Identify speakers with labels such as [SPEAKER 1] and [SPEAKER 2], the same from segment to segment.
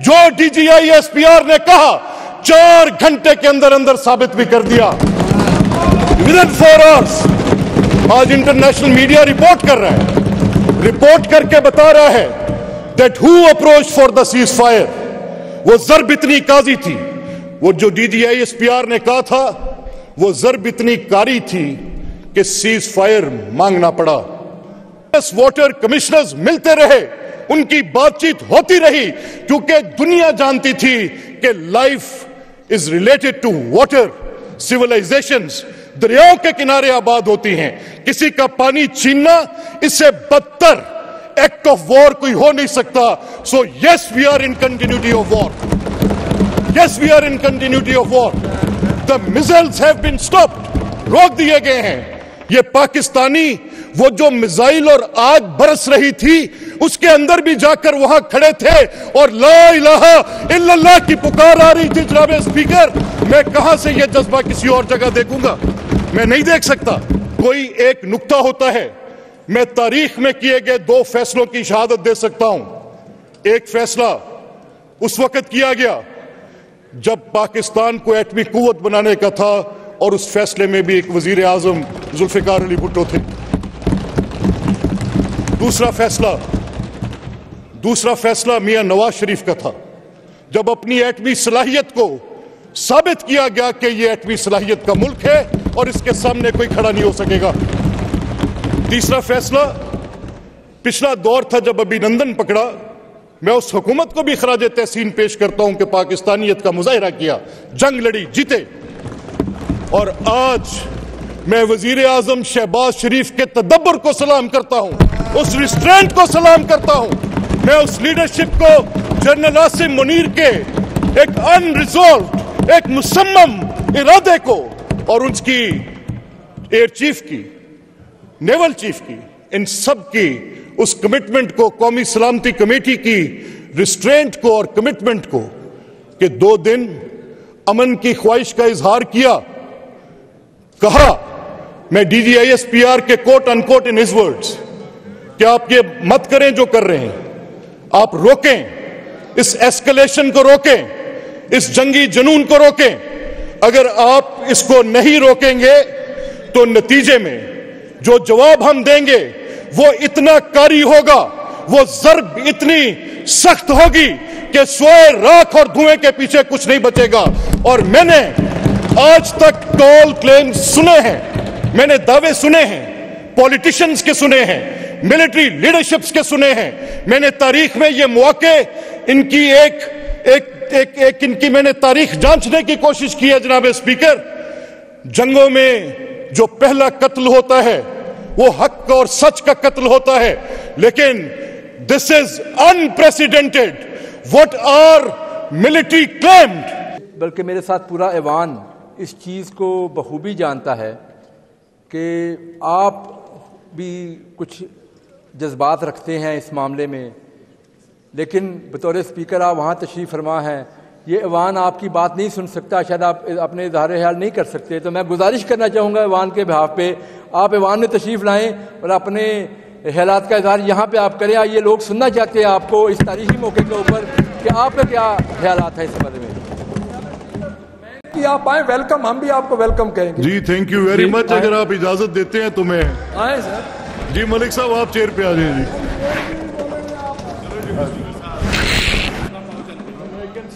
[SPEAKER 1] جو D G I S P R نے کہا 4 گھنٹے کے اندر اندر ثابت بھی کر دیا. ودن 4 hours. آج انٹرنیشنل میڈیا رپورٹ کر رہا ہے, رپورٹ کر کے بتا رہا ہے that who approached for the ceasefire. وہ ضرب اتنی قاضی تھی, وہ جو D G I S P R نے کہا تھا وہ ضرب اتنی کاری تھی کہ سیز فائر مانگنا پڑا. واٹر کمشنرز ملتے رہے, ان کی بات چیت ہوتی رہی, کیونکہ دنیا جانتی تھی کہ life is related to water. Civilizations دریاؤں کے کنارے آباد ہوتی ہیں, کسی کا پانی چھیننا اس سے بدتر ایکٹ آف وار کوئی ہو نہیں سکتا. So yes we are in continuity of war. Yes we are in continuity of war. The missiles have been stopped, روک دیے گئے ہیں. یہ پاکستانی وہ جو میزائل اور آگ برس رہی تھی اس کے اندر بھی جا کر وہاں کھڑے تھے اور لا الہ الا اللہ کی پکار آ رہی تھی. جناب اسپیکر, میں کہاں سے یہ جذبہ کسی اور جگہ دیکھوں گا؟ میں نہیں دیکھ سکتا. کوئی ایک نقطہ ہوتا ہے, میں تاریخ میں کیے گئے 2 فیصلوں کی شہادت دے سکتا ہوں. ایک فیصلہ اس وقت کیا گیا جب پاکستان کو ایٹمی قوت بنانے کا تھا, اور اس فیصلے میں بھی ایک وزیر اعظم ذوالفقار علی بھٹو تھے. دوسرا فیصلہ میاں نواز شریف کا تھا, جب اپنی ایٹمی صلاحیت کو ثابت کیا گیا کہ یہ ایٹمی صلاحیت کا ملک ہے اور اس کے سامنے کوئی کھڑا نہیں ہو سکے گا. تیسرا فیصلہ پچھلا دور تھا جب ابھی نندن پکڑا. میں اس حکومت کو بھی خراج تحسین پیش کرتا ہوں کہ پاکستانیت کا مظاہرہ کیا, جنگ لڑی, جیتے. اور آج میں وزیر اعظم شہباز شریف کے تدبر کو سلام کرتا ہوں, اس ریسٹرینٹ کو سلام کرتا ہوں. میں اس لیڈرشپ کو, جنرل عاصم منیر کے ایک انریزولوڈ, ایک مصمم ارادے کو, اور ان کی ایئر چیف کی, نیول چیف کی, ان سب کی اس کمٹمنٹ کو, قومی سلامتی کمیٹی کی ریسٹرینٹ کو اور کمٹمنٹ کو, کہ 2 دن امن کی خواہش کا اظہار کیا. کہا میں D G I S P R کے quote in quote in his words کہ آپ یہ مت کریں جو کر رہے ہیں, آپ روکیں, اس ایسکلیشن کو روکیں, اس جنگی جنون کو روکیں. اگر آپ اس کو نہیں روکیں گے تو نتیجے میں جو جواب ہم دیں گے وہ اتنا کاری ہوگا, وہ ضرب اتنی سخت ہوگی کہ سوئے راکھ اور دھوئیں کے پیچھے کچھ نہیں بچے گا. اور میں نے آج تک ٹول کلیم سنے ہیں, میں نے دعوے سنے ہیں, پولیٹیشنز کے سنے ہیں, ملٹری لیڈرشپس کے سنے ہیں. میں نے تاریخ میں یہ مواقع ان کی ان کی میں نے تاریخ جانچنے کی کوشش کی ہے. جناب اسپیکر, جنگوں میں جو پہلا قتل ہوتا ہے وہ حق اور سچ کا قتل ہوتا ہے, لیکن this is unprecedented what our military claimed.
[SPEAKER 2] بلکہ میرے ساتھ پورا ایوان اس چیز کو بخوبی جانتا ہے کہ آپ بھی کچھ جذبات رکھتے ہیں اس معاملے میں, لیکن بطور اسپیکر آپ وہاں تشریف فرما ہیں. یہ ایوان آپ کی بات نہیں سن سکتا, شاید آپ اپنے اظہار حال نہیں کر سکتے. تو میں گزارش کرنا چاہوں گا ایوان کے بہاف پہ, آپ ایوان میں تشریف لائیں اور اپنے خیالات کا اظہار یہاں پہ آپ کریں. یہ لوگ سننا چاہتے ہیں آپ کو اس تاریخی موقع کے اوپر کہ آپ کا کیا خیالات ہیں اس بارے میں.
[SPEAKER 3] آپ آئیں, ویلکم, ہم بھی آپ کو ویلکم کہیں گے.
[SPEAKER 1] جی تھینک یو ویری مچ. اگر آپ اجازت دیتے ہیں تو میں
[SPEAKER 3] آئیں سر.
[SPEAKER 1] جی ملک صاحب آپ چیئر پہ آ جائیں. جی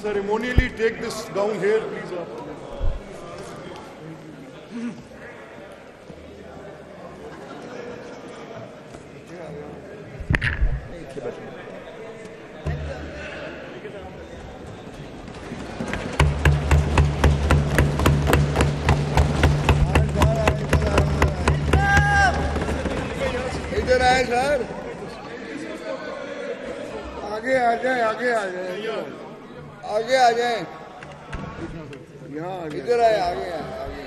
[SPEAKER 1] ceremonially take this down here please.
[SPEAKER 4] ادھر آئے سر, آگے آ جائیں, آگے آ جائیں, آگے آ جائیں, ادھر آئے, آگے آگے.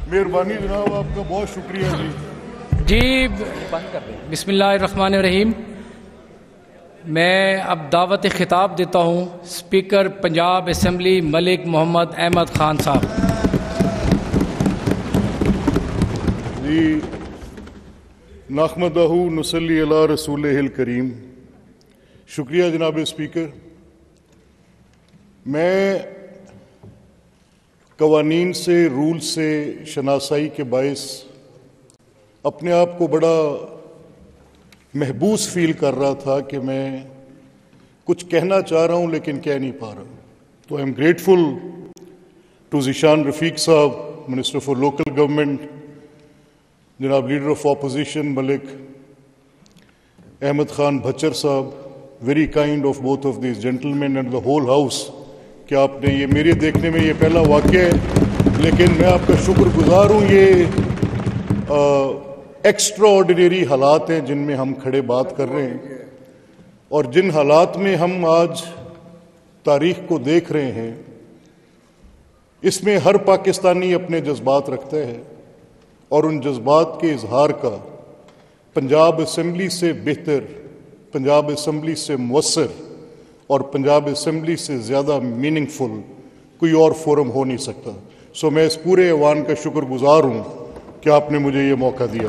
[SPEAKER 1] مہربانی جناب, آپ کا بہت شکریہ.
[SPEAKER 5] جی بسم اللہ الرحمن الرحیم. میں اب دعوت خطاب دیتا ہوں اسپیکر پنجاب اسمبلی ملک محمد احمد خان صاحب.
[SPEAKER 1] جی نحمدہ نصلی علی رسولہ الکریم. شکریہ جناب اسپیکر. میں قوانین سے رول سے شناسائی کے باعث اپنے آپ کو بڑا محبوس فیل کر رہا تھا کہ میں کچھ کہنا چاہ رہا ہوں لیکن کہہ نہیں پا رہا. تو I am grateful to Zeeshan Rafiq sahib, minister for local government, جناب leader of opposition Malik Ahmad Khan Bhachar sahib, very kind of both of these gentlemen and the whole house, کہ آپ نے یہ میرے دیکھنے میں یہ پہلا واقعہ ہے, لیکن میں آپ کا شکر گزار ہوں. یہ ایکسٹرا آرڈینری حالات ہیں جن میں ہم کھڑے بات کر رہے ہیں, اور جن حالات میں ہم آج تاریخ کو دیکھ رہے ہیں اس میں ہر پاکستانی اپنے جذبات رکھتا ہے, اور ان جذبات کے اظہار کا پنجاب اسمبلی سے بہتر, پنجاب اسمبلی سے مؤثر اور پنجاب اسمبلی سے زیادہ میننگ فل کوئی اور فورم ہو نہیں سکتا. سو میں اس پورے ایوان کا شکر گزار ہوں کہ آپ نے مجھے یہ موقع دیا.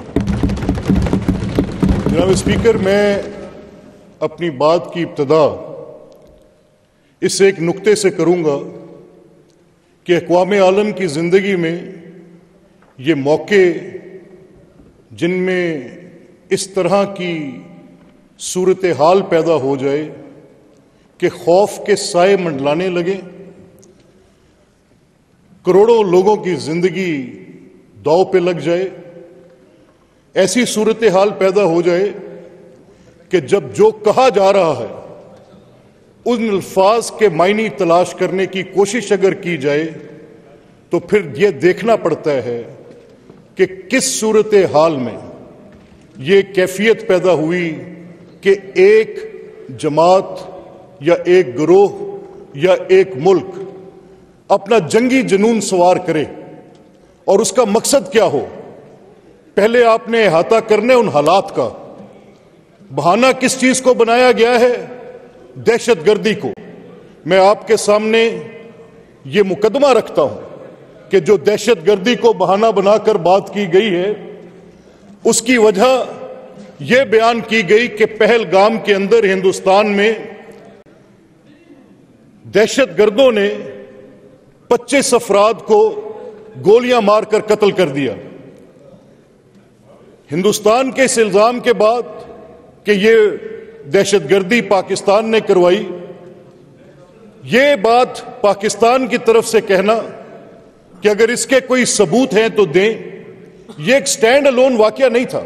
[SPEAKER 1] جناب اسپیکر, میں اپنی بات کی ابتدا اس ایک نقطے سے کروں گا کہ اقوام عالم کی زندگی میں یہ موقع جن میں اس طرح کی صورتحال پیدا ہو جائے کہ خوف کے سائے منڈلانے لگے, کروڑوں لوگوں کی زندگی داؤ پہ لگ جائے, ایسی صورتحال پیدا ہو جائے کہ جب جو کہا جا رہا ہے ان الفاظ کے معنی تلاش کرنے کی کوشش اگر کی جائے تو پھر یہ دیکھنا پڑتا ہے کہ کس صورتحال میں یہ کیفیت پیدا ہوئی کہ ایک جماعت یا ایک گروہ یا ایک ملک اپنا جنگی جنون سوار کرے, اور اس کا مقصد کیا ہو. پہلے آپ نے احاطہ کرنے ان حالات کا. بہانہ کس چیز کو بنایا گیا ہے؟ دہشت گردی کو. میں آپ کے سامنے یہ مقدمہ رکھتا ہوں کہ جو دہشت گردی کو بہانہ بنا کر بات کی گئی ہے اس کی وجہ یہ بیان کی گئی کہ پہلگام کے اندر ہندوستان میں دہشت گردوں نے 25 افراد کو گولیاں مار کر قتل کر دیا. ہندوستان کے اس الزام کے بعد کہ یہ دہشت گردی پاکستان نے کروائی, یہ بات پاکستان کی طرف سے کہنا کہ اگر اس کے کوئی ثبوت ہیں تو دیں, یہ ایک سٹینڈ الون واقعہ نہیں تھا.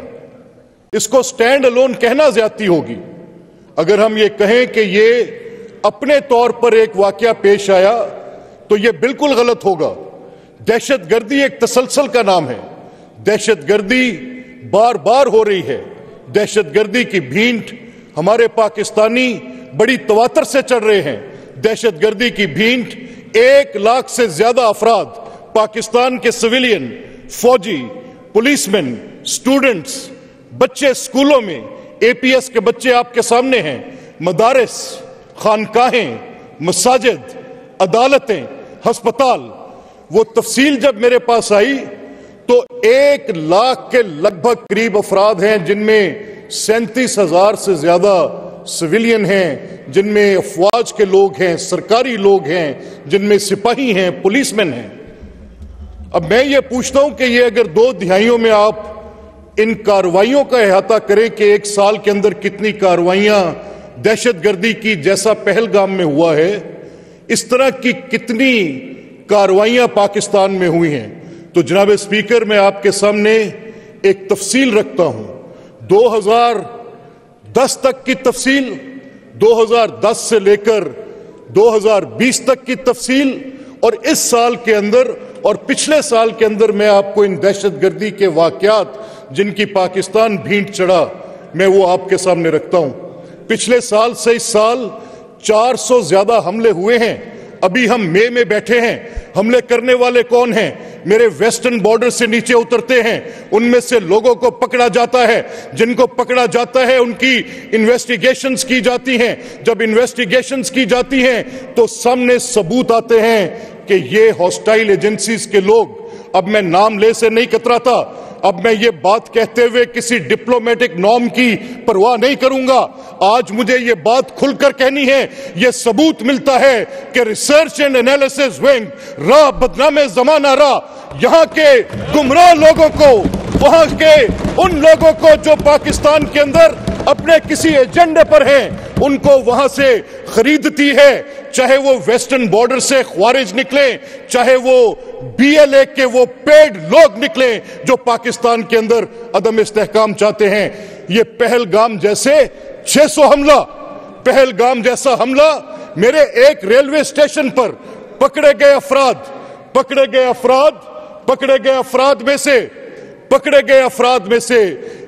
[SPEAKER 1] اس کو سٹینڈ الون کہنا زیادتی ہوگی. اگر ہم یہ کہیں کہ یہ اپنے طور پر ایک واقعہ پیش آیا تو یہ بالکل غلط ہوگا. دہشت گردی ایک تسلسل کا نام ہے. دہشت گردی بار بار ہو رہی ہے. دہشت گردی کی بھینٹ ہمارے پاکستانی بڑی تواتر سے چڑھ رہے ہیں. دہشت گردی کی بھینٹ 1 لاکھ سے زیادہ افراد پاکستان کے سویلین, فوجی, پولیس مین, اسٹوڈنٹس, بچے اسکولوں میں, اے پی ایس کے بچے آپ کے سامنے ہیں, مدارس, خانقاہیں, مساجد, عدالتیں, ہسپتال. وہ تفصیل جب میرے پاس آئی تو 1 لاکھ کے لگ بھگ قریب افراد ہیں جن میں 37,000 سے زیادہ سویلین ہیں, جن میں افواج کے لوگ ہیں, سرکاری لوگ ہیں, جن میں سپاہی ہیں, پولیس مین ہیں. اب میں یہ پوچھتا ہوں کہ یہ اگر 2 دہائیوں میں آپ ان کارروائیوں کا احاطہ کریں کہ 1 سال کے اندر کتنی کارروائیاں دہشت گردی کی جیسا پہلگام میں ہوا ہے, اس طرح کی کتنی کارروائیاں پاکستان میں ہوئی ہیں. تو جناب اسپیکر, میں آپ کے سامنے ایک تفصیل رکھتا ہوں. 2010 تک کی تفصیل, 2010 سے لے کر 2020 تک کی تفصیل, اور اس سال کے اندر اور پچھلے سال کے اندر میں آپ کو ان دہشت گردی کے واقعات جن کی پاکستان بھینٹ چڑھا میں وہ آپ کے سامنے رکھتا ہوں. پچھلے سال سے اس سال 400 زیادہ حملے ہوئے ہیں. ابھی ہم مئی میں بیٹھے ہیں. حملے کرنے والے کون ہیں؟ میرے ویسٹرن بارڈر سے نیچے اترتے ہیں, ان میں سے لوگوں کو پکڑا جاتا ہے. جن کو پکڑا جاتا ہے ان کی انویسٹیگیشنز کی جاتی ہیں. جب انویسٹیگیشنز کی جاتی ہیں تو سامنے ثبوت آتے ہیں کہ یہ ہاسٹائل ایجنسیز کے لوگ, اب میں نام لے سے نہیں کتراتا, اب میں یہ بات کہتے ہوئے کسی ڈپلومیٹک نارم کی پرواہ نہیں کروں گا. آج مجھے یہ بات کھل کر کہنی ہے. یہ ثبوت ملتا ہے کہ ریسرچ اینڈ انالیسس ونگ راہ بدنام زمانہ راہ یہاں کے گمراہ لوگوں کو، وہاں کے ان لوگوں کو جو پاکستان کے اندر اپنے کسی ایجنڈے پر ہیں، ان کو وہاں سے خریدتی ہے، چاہے وہ ویسٹرن بارڈر سے خوارج نکلیں، چاہے وہ BLA کے وہ پیڈ لوگ نکلیں جو پاکستان کے اندر عدم استحکام چاہتے ہیں. یہ پہلگام جیسے 600 حملہ، پہلگام جیسا حملہ میرے ایک ریلوے اسٹیشن پر پکڑے گئے افراد میں سے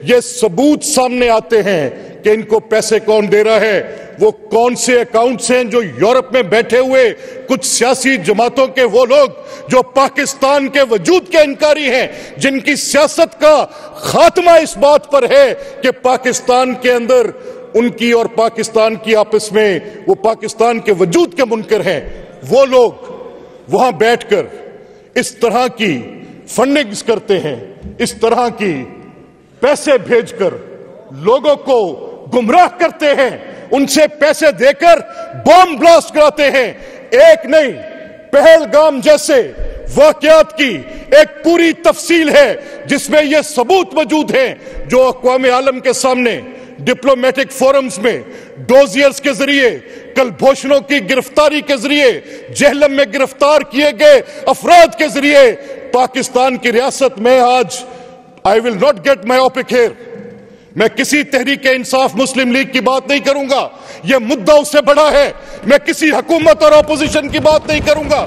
[SPEAKER 1] یہ ثبوت سامنے آتے ہیں کہ ان کو پیسے کون دے رہا ہے. وہ کون سے اکاؤنٹس ہیں جو یورپ میں بیٹھے ہوئے کچھ سیاسی جماعتوں کے وہ لوگ جو پاکستان کے وجود کے انکاری ہیں، جن کی سیاست کا خاتمہ اس بات پر ہے کہ پاکستان کے اندر ان کی اور پاکستان کی آپس میں وہ پاکستان کے وجود کے منکر ہیں. وہ لوگ وہاں بیٹھ کر اس طرح کی فنڈنگز کرتے ہیں، اس طرح کی پیسے بھیج کر لوگوں کو گمراہ کرتے ہیں، ان سے پیسے دے کر بم بلاسٹ کراتے ہیں. ایک نہیں، پہلگام جیسے واقعات کی ایک پوری تفصیل ہے جس میں یہ ثبوت موجود ہیں جو اقوام عالم کے سامنے ڈپلومیٹک فورمز میں ڈوزیئرز کے ذریعے، کلبھوشنوں کی گرفتاری کے ذریعے، جہلم میں گرفتار کیے گئے افراد کے ذریعے پاکستان کی ریاست میں آج I will not get myopic here. میں کسی تحریک انصاف مسلم لیگ کی بات نہیں کروں گا، یہ مدعا اس سے بڑا ہے. میں کسی حکومت اور اپوزیشن کی بات نہیں کروں گا.